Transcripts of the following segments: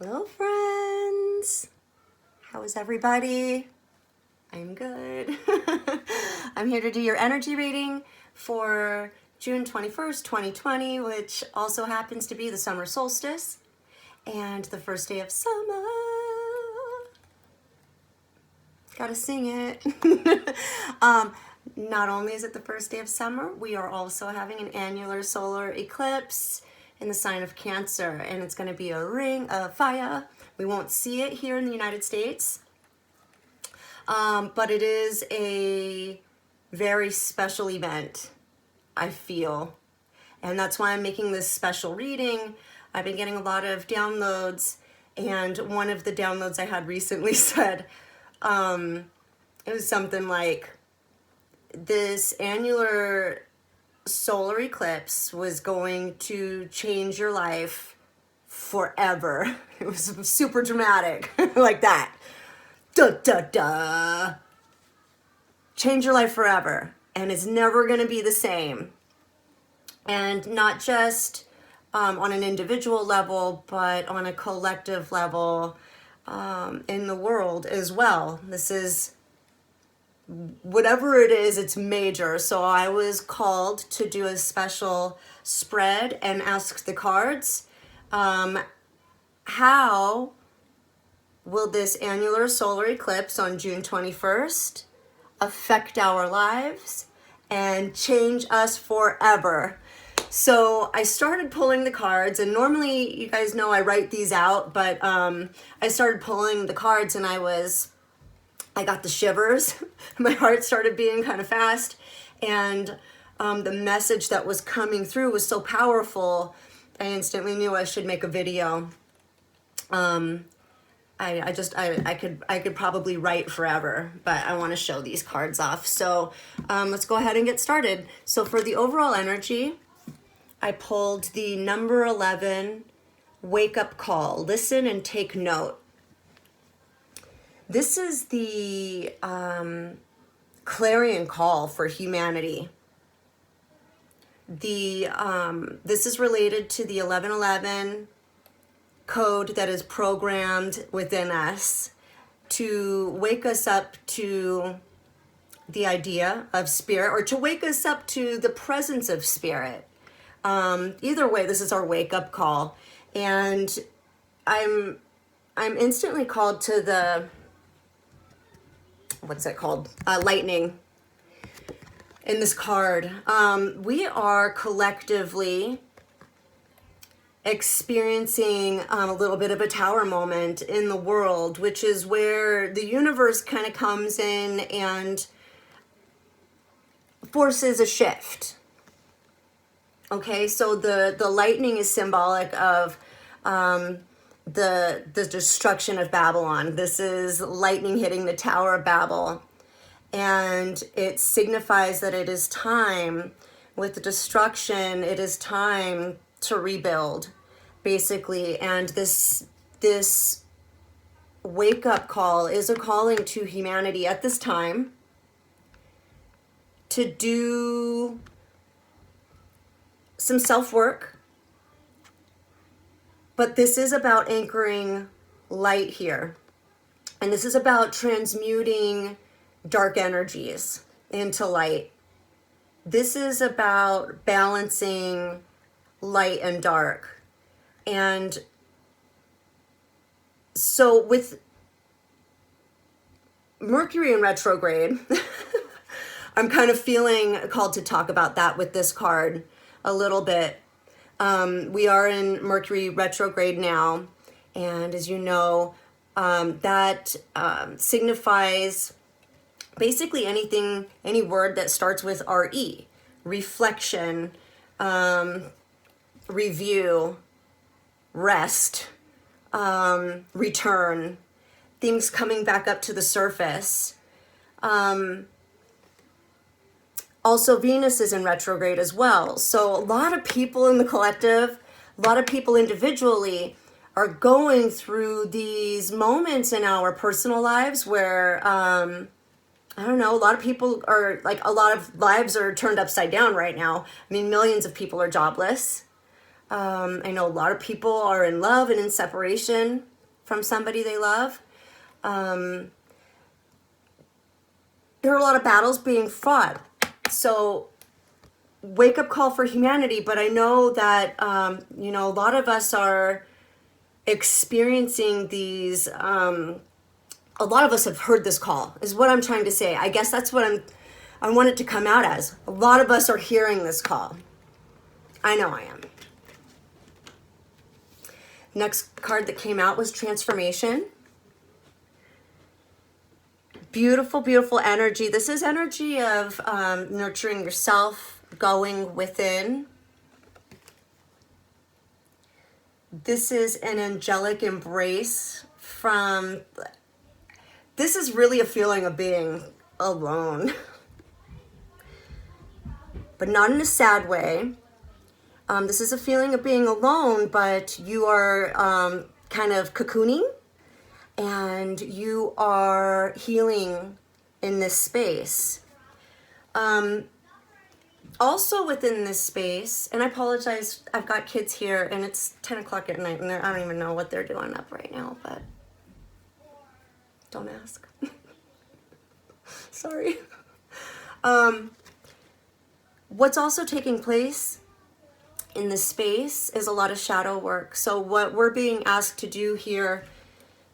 Hello, friends. How is everybody? I'm good. I'm here to do your energy reading for June 21st, 2020, which also happens to be the summer solstice and the first day of summer. Gotta sing it. Not only is it the first day of summer, we are also having an annular solar eclipse in the sign of Cancer, and it's going to be a ring of fire. We won't see it here in the United States, but it is a very special event, I feel, and that's why I'm making this special reading. I've been getting a lot of downloads, and one of the downloads I had recently said, it was something like, this annular solar eclipse was going to change your life forever. It was super dramatic, like that. Da, da, da. Change your life forever, and it's never going to be the same. And not just on an individual level, but on a collective level in the world as well. This is, whatever it is, it's major. So I was called to do a special spread and ask the cards, how will this annular solar eclipse on June 21st affect our lives and change us forever? So I started pulling the cards, and normally, you guys know I write these out, but I started pulling the cards and I got the shivers. My heart started beating kind of fast, and the message that was coming through was so powerful. I instantly knew I should make a video. I could probably write forever, but I want to show these cards off. So let's go ahead and get started. So for the overall energy, I pulled the number 11, wake up call. Listen and take note. This is the clarion call for humanity. This is related to the 1111 code that is programmed within us to wake us up to the idea of spirit, or to wake us up to the presence of spirit. Either way, this is our wake-up call. And I'm instantly called to the, what's that called? Lightning in this card. We are collectively experiencing a little bit of a tower moment in the world, which is where the universe kind of comes in and forces a shift. Okay, so the lightning is symbolic of the destruction of Babylon. This is lightning hitting the Tower of Babel. And it signifies that it is time, with the destruction, it is time to rebuild, basically. And this wake-up call is a calling to humanity at this time to do some self-work, but this is about anchoring light here, and this is about transmuting dark energies into light. This is about balancing light and dark. And so with Mercury in retrograde, I'm kind of feeling called to talk about that with this card a little bit. We are in Mercury retrograde now, and as you know, that signifies basically anything, any word that starts with RE, reflection, review, rest, return, things coming back up to the surface. Also, Venus is in retrograde as well. So a lot of people in the collective, a lot of people individually are going through these moments in our personal lives where, I don't know, a lot of people are, like, a lot of lives are turned upside down right now. I mean, millions of people are jobless. I know a lot of people are in love and in separation. from somebody they love. There are a lot of battles being fought. So wake up call for humanity. But I know that, you know, a lot of us are experiencing these, a lot of us have heard this call, is what I'm trying to say. I guess that's what I want it to come out as. A lot of us are hearing this call. I know I am. Next card that came out was transformation. Beautiful, beautiful energy. This is energy of nurturing yourself, going within. This is an angelic embrace from, this is really a feeling of being alone. But not in a sad way. This is a feeling of being alone, but you are kind of cocooning and you are healing in this space. Also within this space, and I apologize, I've got kids here and it's 10 o'clock at night and I don't even know what they're doing up right now, but don't ask. Sorry. What's also taking place in this space is a lot of shadow work. So what we're being asked to do here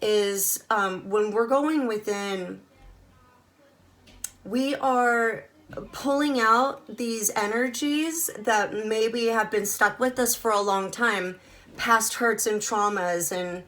is when we're going within, we are pulling out these energies that maybe have been stuck with us for a long time, past hurts and traumas and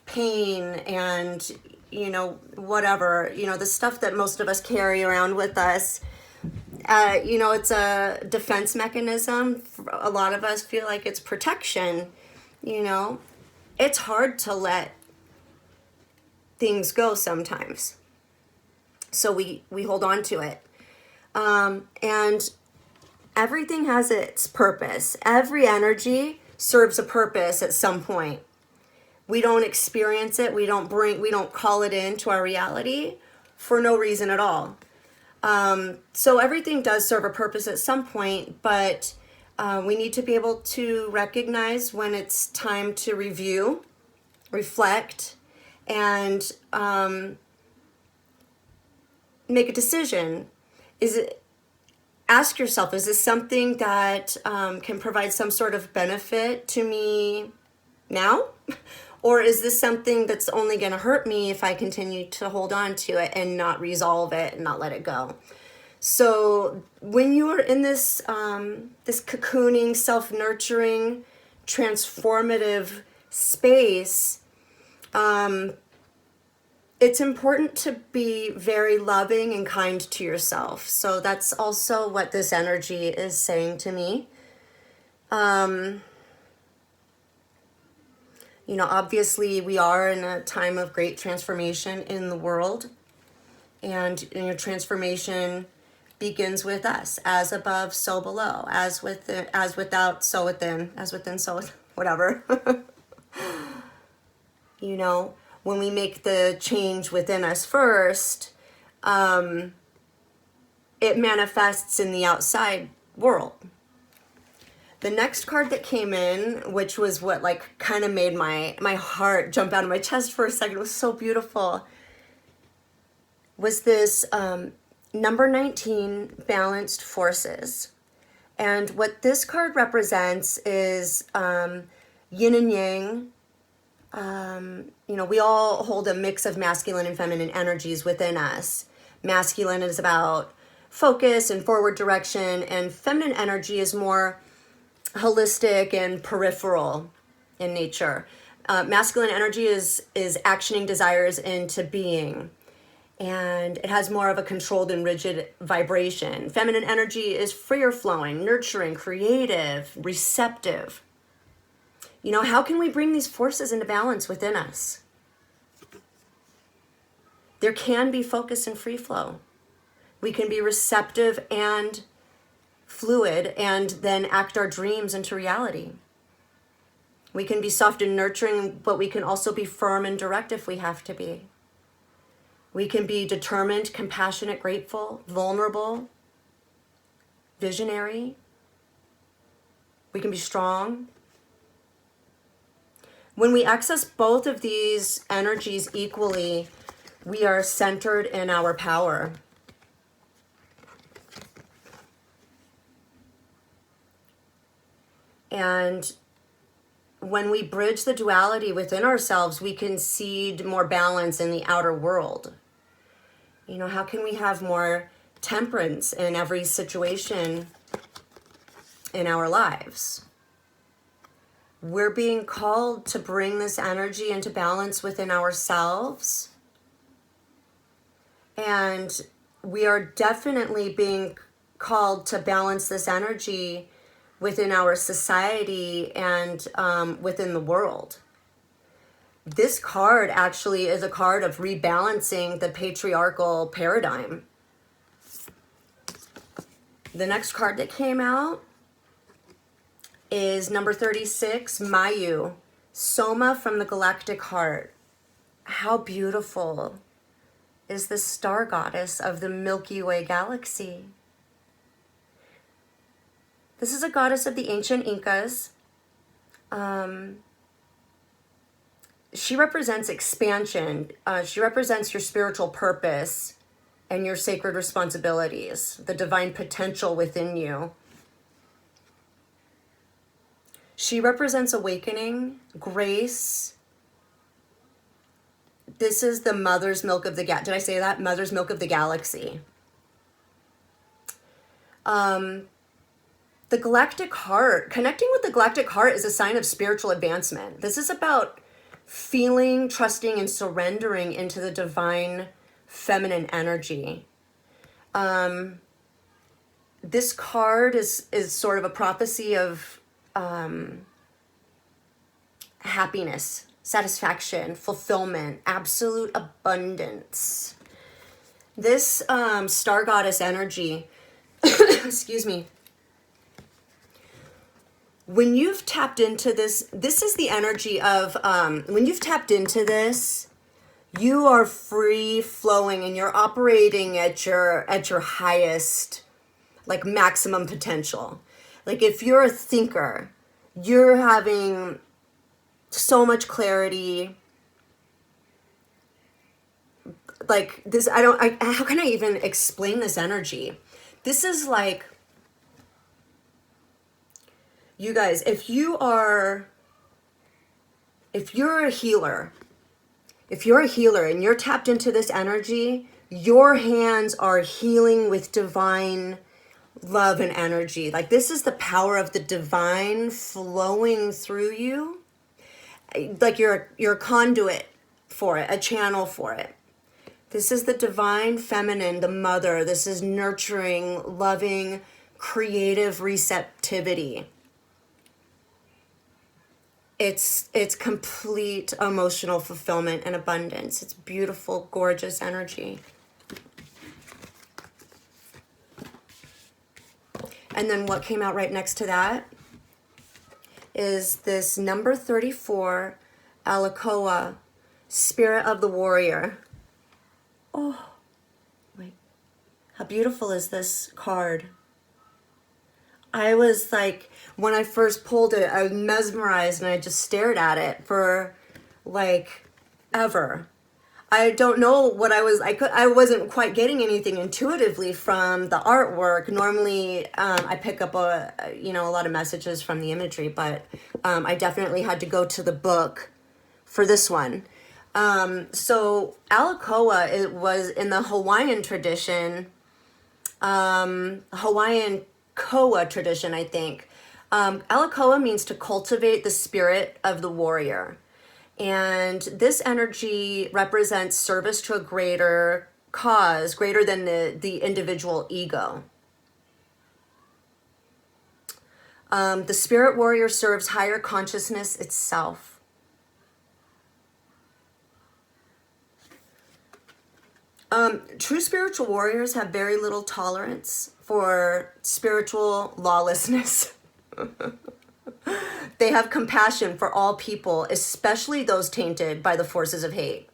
pain and, you know, whatever, you know, the stuff that most of us carry around with us. You know, it's a defense mechanism. A lot of us feel like it's protection, you know. It's hard to let things go sometimes. So we hold on to it. And everything has its purpose. Every energy serves a purpose at some point. We don't experience it. We don't call it into our reality for no reason at all. So everything does serve a purpose at some point, but we need to be able to recognize when it's time to review, reflect, and make a decision. Ask yourself, is this something that can provide some sort of benefit to me now? Or is this something that's only going to hurt me if I continue to hold on to it and not resolve it and not let it go? So when you are in this this cocooning, self-nurturing, transformative space, it's important to be very loving and kind to yourself. So that's also what this energy is saying to me. You know, obviously we are in a time of great transformation in the world. And, you know, transformation begins with us. As above, so below. As without, so within. As within, so whatever. You know, when we make the change within us first, it manifests in the outside world. The next card that came in, which was what like kind of made my heart jump out of my chest for a second, it was so beautiful, was this number 19, balanced forces. And what this card represents is yin and yang. You know, we all hold a mix of masculine and feminine energies within us. Masculine is about focus and forward direction, and feminine energy is more holistic and peripheral in nature. Masculine energy is actioning desires into being, and it has more of a controlled and rigid vibration. Feminine energy is freer flowing, nurturing, creative, receptive. You know, how can we bring these forces into balance within us? There can be focus and free flow. We can be receptive and fluid and then act our dreams into reality. We can be soft and nurturing, but we can also be firm and direct if we have to be. We can be determined, compassionate, grateful, vulnerable, visionary. We can be strong. When we access both of these energies equally, we are centered in our power. And when we bridge the duality within ourselves, we concede more balance in the outer world. You know, how can we have more temperance in every situation in our lives? We're being called to bring this energy into balance within ourselves. And we are definitely being called to balance this energy within our society and within the world. This card actually is a card of rebalancing the patriarchal paradigm. The next card that came out is number 36, Mayu, Soma from the Galactic Heart. How beautiful is the star goddess of the Milky Way galaxy. This is a goddess of the ancient Incas. She represents expansion. She represents your spiritual purpose and your sacred responsibilities, the divine potential within you. She represents awakening, grace. This is the mother's milk of the did I say that? Mother's milk of the galaxy. The Galactic Heart, connecting with the Galactic Heart is a sign of spiritual advancement. This is about feeling, trusting, and surrendering into the divine feminine energy. This card is sort of a prophecy of happiness, satisfaction, fulfillment, absolute abundance. This star goddess energy, excuse me, when you've tapped into this, this is the energy of, when you've tapped into this, you are free flowing and you're operating at your highest, like maximum potential. Like if you're a thinker, you're having so much clarity. Like this, how can I even explain this energy? This is like, you guys, if you're a healer, and you're tapped into this energy, your hands are healing with divine love and energy. Like this is the power of the divine flowing through you. Like you're a conduit for it, a channel for it. This is the divine feminine, the mother. This is nurturing, loving, creative receptivity. It's complete emotional fulfillment and abundance. It's beautiful, gorgeous energy. And then what came out right next to that is this number 34, Alacoa, Spirit of the Warrior. Oh, wait. How beautiful is this card? I was like, when I first pulled it, I was mesmerized and I just stared at it for like ever. I don't know what I wasn't quite getting anything intuitively from the artwork. Normally, I pick up a lot of messages from the imagery, but I definitely had to go to the book for this one. So Alacoa, it was in the Hawaiian tradition, Hawaiian Koa tradition, I think. Alacoa means to cultivate the spirit of the warrior. And this energy represents service to a greater cause, greater than the individual ego. The spirit warrior serves higher consciousness itself. True spiritual warriors have very little tolerance for spiritual lawlessness. They have compassion for all people, especially those tainted by the forces of hate.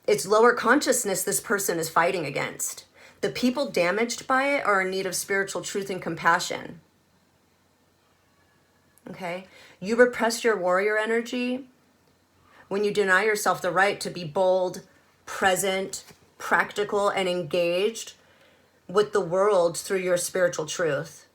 It's lower consciousness this person is fighting against. The people damaged by it are in need of spiritual truth and compassion. Okay? You repress your warrior energy, when you deny yourself the right to be bold, present, practical, and engaged with the world through your spiritual truth.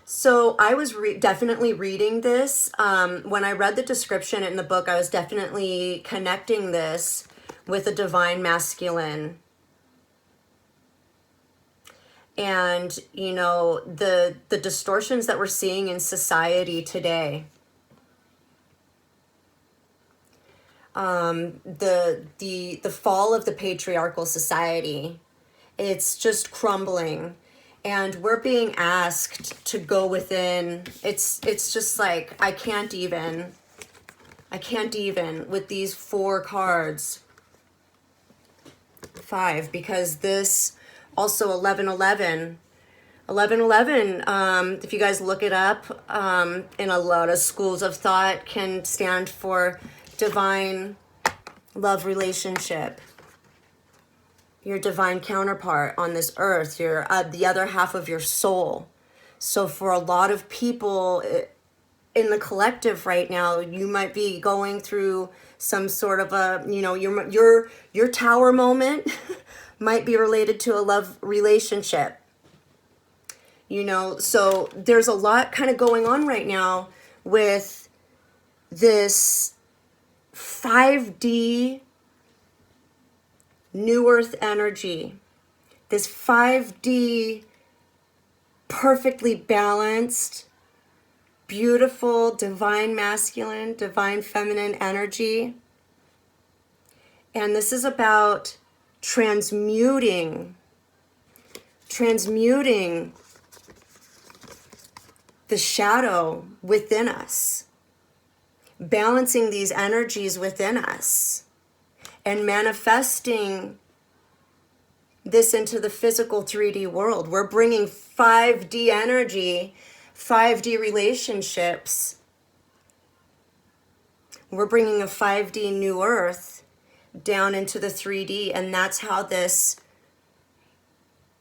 So I was definitely reading this. When I read the description in the book, I was definitely connecting this with a divine masculine. And, you know, the distortions that we're seeing in society today. The fall of the patriarchal society. It's just crumbling. And we're being asked to go within. It's just like, I can't even with these 4 cards. 5, because this also 1111. 1111, if you guys look it up, in a lot of schools of thought, can stand for divine love relationship. Your divine counterpart on this earth, your the other half of your soul. So for a lot of people in the collective right now, you might be going through some sort of a, you know, your tower moment might be related to a love relationship. You know, so there's a lot kind of going on right now with this 5D New Earth energy, this 5D perfectly balanced, beautiful, divine masculine, divine feminine energy. And this is about transmuting the shadow within us, balancing these energies within us, and manifesting this into the physical 3D world. We're bringing 5D energy, 5D relationships. We're bringing a 5D new earth down into the 3D, and that's how this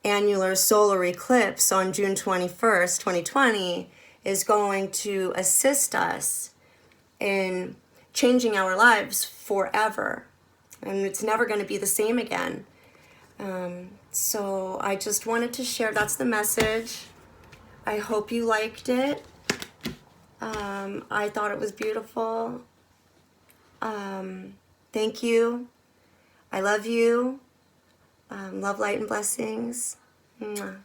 annular solar eclipse on June 21st, 2020 is going to assist us in changing our lives forever. And it's never going to be the same again. So I just wanted to share, that's the message. I hope you liked it. I thought it was beautiful. Thank you. I love you. Love, light, and blessings. Mwah.